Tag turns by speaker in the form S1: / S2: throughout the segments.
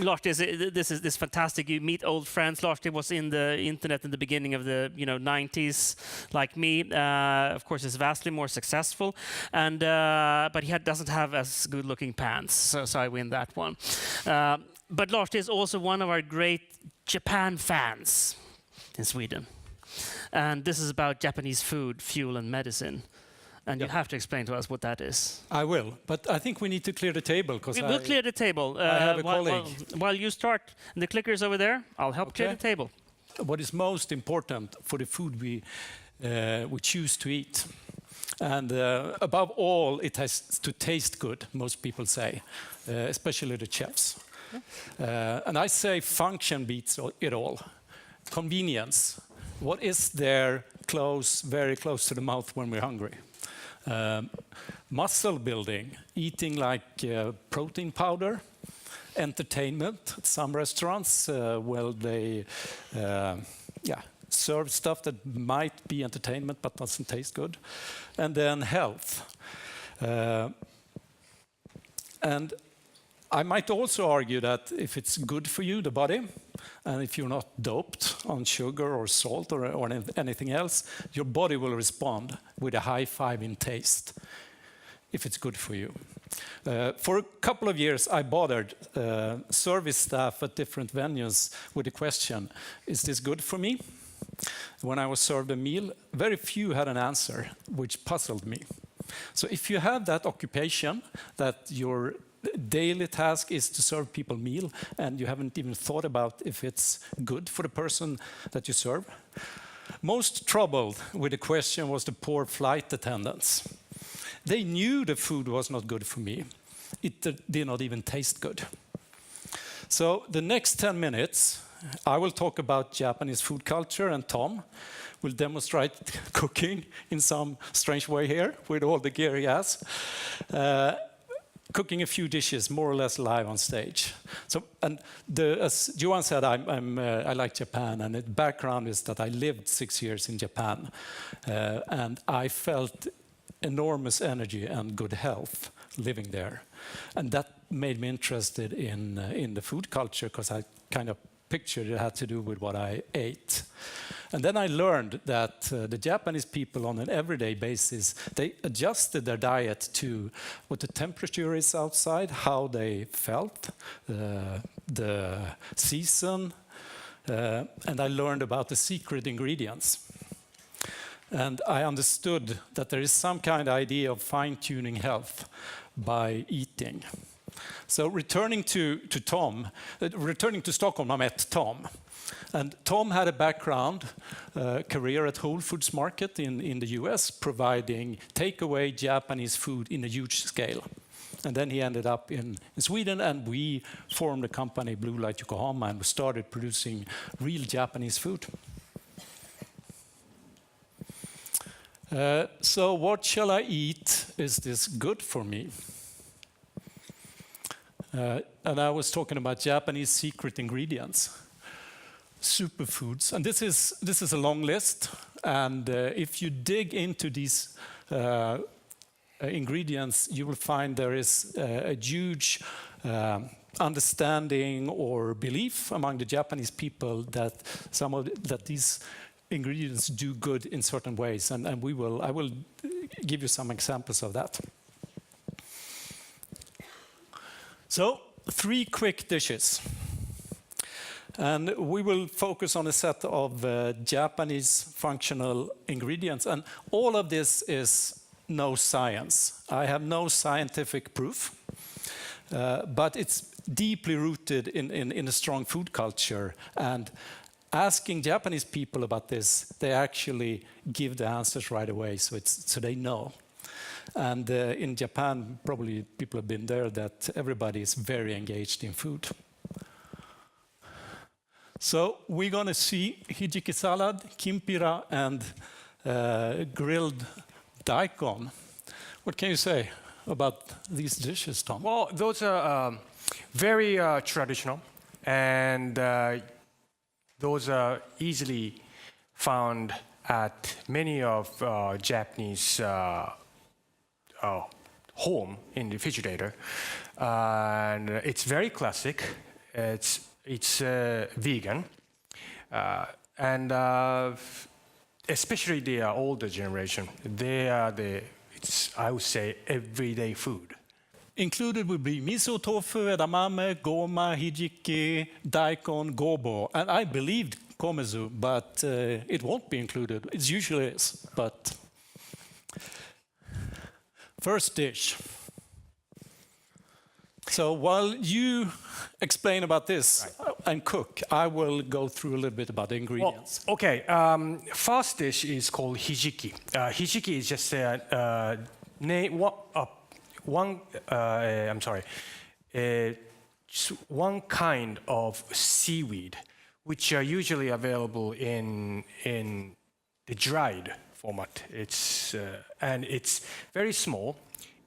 S1: Lars, this is fantastic. You meet old friends. Lars was in the internet in the beginning of the 90s, like me. Of course, he's vastly more successful, and but he doesn't have as good-looking pants, so I win that one. But Lars is also one of our great Japan fans in Sweden, and this is about Japanese food, fuel, and medicine. And you have to explain to us what that is.
S2: I will, but I think we need to clear the table because
S1: we'll clear the table.
S2: I have a colleague.
S1: While you start, the clicker's over there. I'll help clear the table.
S2: What is most important for the food we choose to eat, and above all, it has to taste good. Most people say, especially the chefs. And I say function beats it all. Convenience. What is there close, very close to the mouth when we're hungry? Muscle building, eating like protein powder, entertainment. Some restaurants, well, they serve stuff that might be entertainment but doesn't taste good. And then health. And I might also argue that if it's good for you, the body, and if you're not doped on sugar or salt or anything else, your body will respond with a high five in taste if it's good for you. For a couple of years, I bothered service staff at different venues with the question, is this good for me? When I was served a meal, very few had an answer, which puzzled me. So if you have that occupation, that your daily task is to serve people meal, and you haven't even thought about if it's good for the person that you serve. Most troubled with the question was the poor flight attendants. They knew the food was not good for me. It did not even taste good. So the next 10 minutes, I will talk about Japanese food culture, and Tom will demonstrate cooking in some strange way here with all the gear he has. Cooking a few dishes more or less live on stage. So, and as Johan said, I like Japan, and the background is that I lived 6 years in Japan, and I felt enormous energy and good health living there, and that made me interested in the food culture because I kind of pictured it had to do with what I ate. And then I learned that the Japanese people on an everyday basis, they adjusted their diet to what the temperature is outside, how they felt, the season, and I learned about the secret ingredients. And I understood that there is some kind of idea of fine-tuning health by eating. So returning to Stockholm, I met Tom. And Tom had a background, career at Whole Foods Market in the US, providing takeaway Japanese food in a huge scale. And then he ended up in Sweden, and we formed a company, Blue Light Yokohama, and we started producing real Japanese food. So what shall I eat? Is this good for me? And I was talking about Japanese secret ingredients, superfoods, and this is a long list. And if you dig into these ingredients, you will find there is a huge understanding or belief among the Japanese people that that these ingredients do good in certain ways, and I will give you some examples of that. So 3 quick dishes. And we will focus on a set of Japanese functional ingredients. And all of this is no science. I have no scientific proof, but it's deeply rooted in a strong food culture. And asking Japanese people about this, they actually give the answers right away, so they know. And in Japan, probably people have been there, that everybody is very engaged in food. So we're going to see hijiki salad, kimpira, and grilled daikon. What can you say about these dishes, Tom?
S3: Well, those are very traditional, and those are easily found at many of Japanese home in the refrigerator. And it's very classic. It's vegan, and especially the older generation, they are I would say, everyday food.
S2: Included would be miso tofu, edamame, goma, hijiki, daikon, gobo. And I believed komezu, but it won't be included. It usually is, but... First dish. So while you explain about this and cook, I will go through a little bit about the ingredients.
S3: Well, okay, first dish is called hijiki. Hijiki is just a name, one kind of seaweed, which are usually available in the dried format. And it's very small.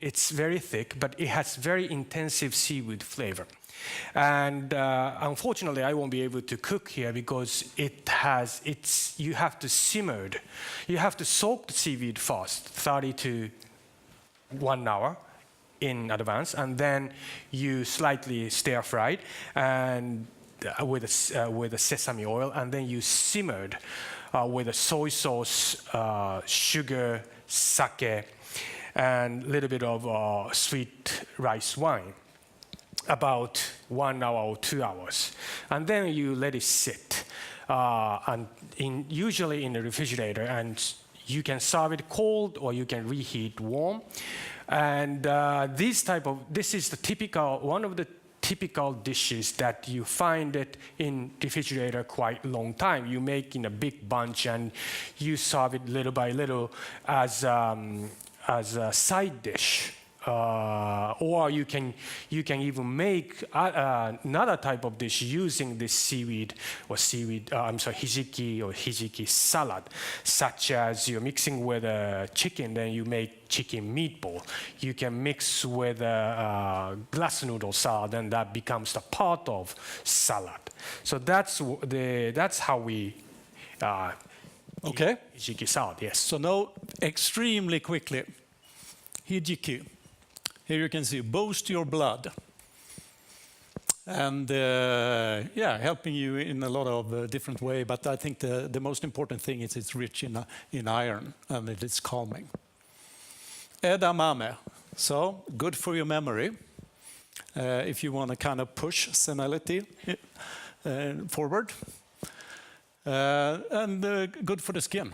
S3: It's very thick, but it has very intensive seaweed flavor. And unfortunately, I won't be able to cook here because you have to simmer. You have to soak the seaweed first, 30 to 1 hour in advance, and then you slightly stir fry and with the sesame oil, and then you simmered with a soy sauce, sugar, sake, and a little bit of sweet rice wine, about 1 hour or 2 hours. And then you let it sit, usually in the refrigerator, and you can serve it cold or you can reheat warm. And this is one of the typical dishes that you find it in refrigerator quite long time. You make in a big bunch and you serve it little by little as a side dish, or you can even make another type of dish using this hijiki or hijiki salad, such as you're mixing with chicken, then you make chicken meatball. You can mix with glass noodle salad, and that becomes the part of salad. So that's how we.
S2: Okay.
S3: Hijiki salad, yes.
S2: So now, extremely quickly, hijiki. Here you can see, boost your blood. And helping you in a lot of different ways. But I think the most important thing is it's rich in iron and it is calming. Edamame, so good for your memory. If you want to kind of push senility forward. And good for the skin.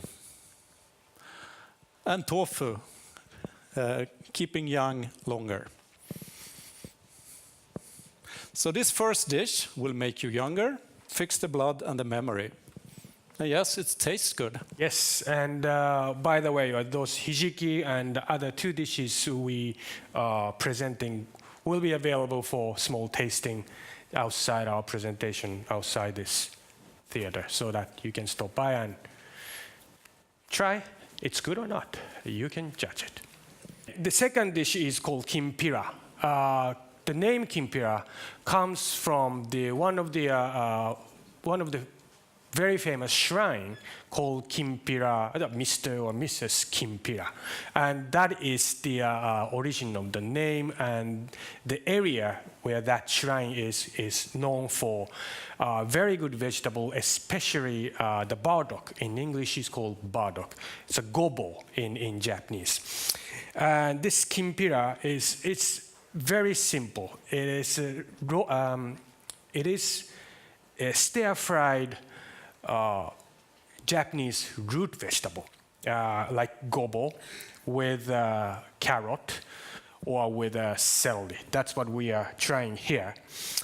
S2: And tofu, keeping young longer. So this first dish will make you younger, fix the blood and the memory. And yes, it tastes good.
S3: Yes, and by the way, those hijiki and other 2 dishes we are presenting will be available for small tasting outside our presentation, outside this theater, so that you can stop by and try. It's good or not. You can judge it. The second dish is called kimpira. The name kimpira comes from one of the very famous shrine called Kimpira, Mr. or Mrs. Kimpira. And that is the origin of the name, and the area where that shrine is known for very good vegetable, especially the burdock. In English, it's called burdock. It's a gobo in Japanese. And this kimpira it's very simple. It is a stir-fried Japanese root vegetable, like gobo with carrot or with celery. That's what we are trying here.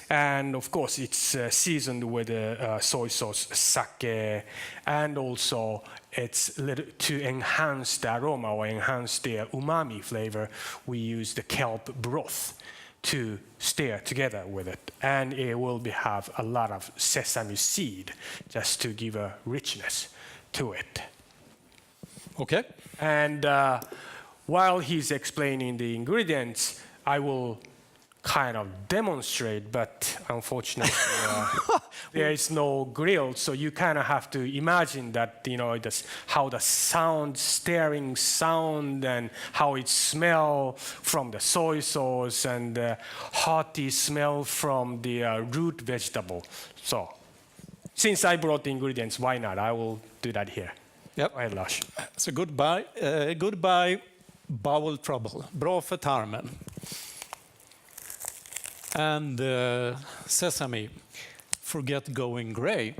S3: And of course, it's seasoned with soy sauce, sake, and also it's to enhance the aroma or enhance the umami flavor, we use the kelp broth to stir together with it. And it will have a lot of sesame seed just to give a richness to it.
S2: Okay.
S3: And while he's explaining the ingredients, I will kind of demonstrate, but unfortunately there is no grill, so you kind of have to imagine that, how the sound, stirring sound, and how it smell from the soy sauce and the hearty smell from the root vegetable. So since I brought the ingredients, why not? I will do that here.
S2: Yep.
S3: Go ahead, Lars.
S2: Så goodbye bowel trouble. Bra för tarmen. And sesame, forget going gray.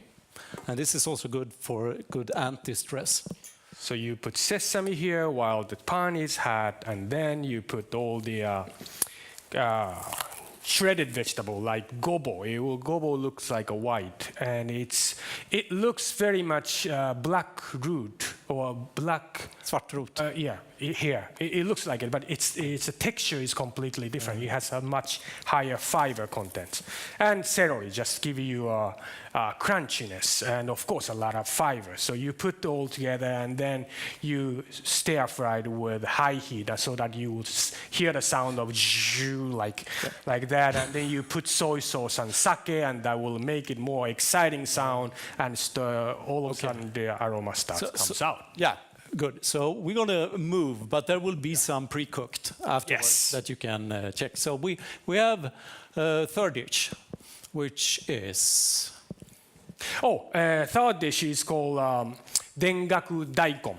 S2: And this is also good for good anti-stress.
S3: So you put sesame here while the pan is hot, and then you put all the shredded vegetable like gobo. Gobo looks like a white, and it looks very much black root or black
S2: Svartrot.
S3: Here it looks like it, but its texture is completely different. It has a much higher fiber content, and celery just give you a crunchiness and of course a lot of fiber. So you put it all together and then you stir fry it with high heat so that you will hear the sound of like that, and then you put soy sauce and sake, and that will make it more exciting sound, and stir all of a sudden the aroma comes out.
S2: Yeah. Good. So we're going to move, but there will be some pre-cooked afterwards that you can check. So we have a third dish, which is...
S3: third dish is called dengaku daikon.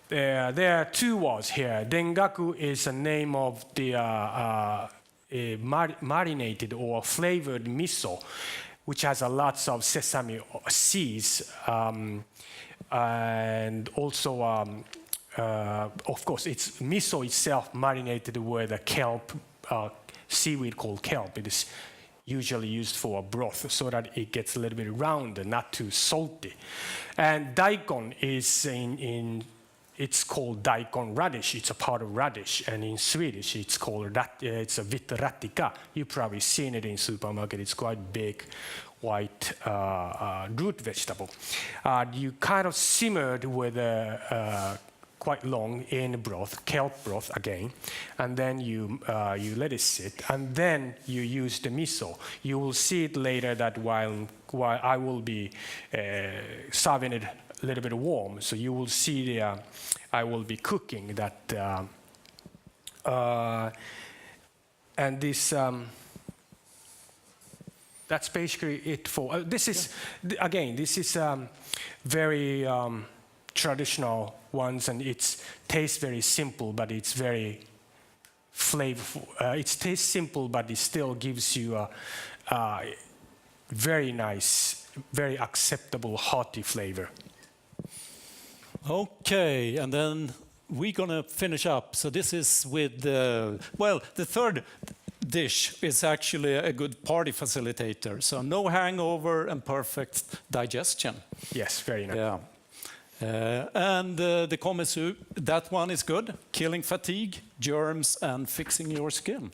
S3: There are two words here. Dengaku is a name of the marinated or flavored miso, which has lots of sesame seeds. And also, of course, it's miso itself marinated with a kelp, seaweed called kelp. It is usually used for a broth so that it gets a little bit round and not too salty. And daikon is it's called daikon radish. It's a part of radish, and in Swedish it's called it's a vitratika. You've probably seen it in supermarket. It's quite big, white root vegetable. You kind of simmered with quite long in broth, kelp broth again, and then you let it sit, and then you use the miso. You will see it later that while I will be serving it a little bit warm, so you will see I will be cooking that, and this. That's basically it for this is again. This is very traditional ones, and it tastes very simple, but it's very flavorful. It tastes simple, but it still gives you a very nice, very acceptable hearty flavor.
S2: Okay, and then we're gonna finish up. So this is with the third dish is actually a good party facilitator. So no hangover and perfect digestion.
S3: Yes, very nice.
S2: Yeah. And the komisu, that one is good. Killing fatigue, germs, and fixing your skin.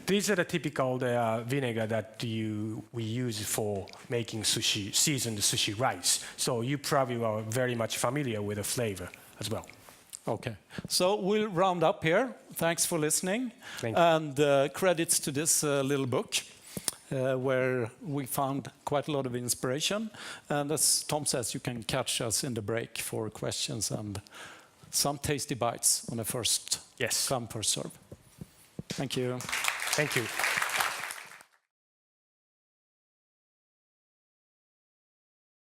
S3: These are the typical vinegar that we use for making sushi, seasoned sushi rice. So you probably are very much familiar with the flavor as well.
S2: Okay, so we'll round up here. Thanks for listening.
S3: Thank you.
S2: And credits to this little book where we found quite a lot of inspiration. And as Tom says, you can catch us in the break for questions and some tasty bites on a first come, first serve. Thank you.
S3: Thank you.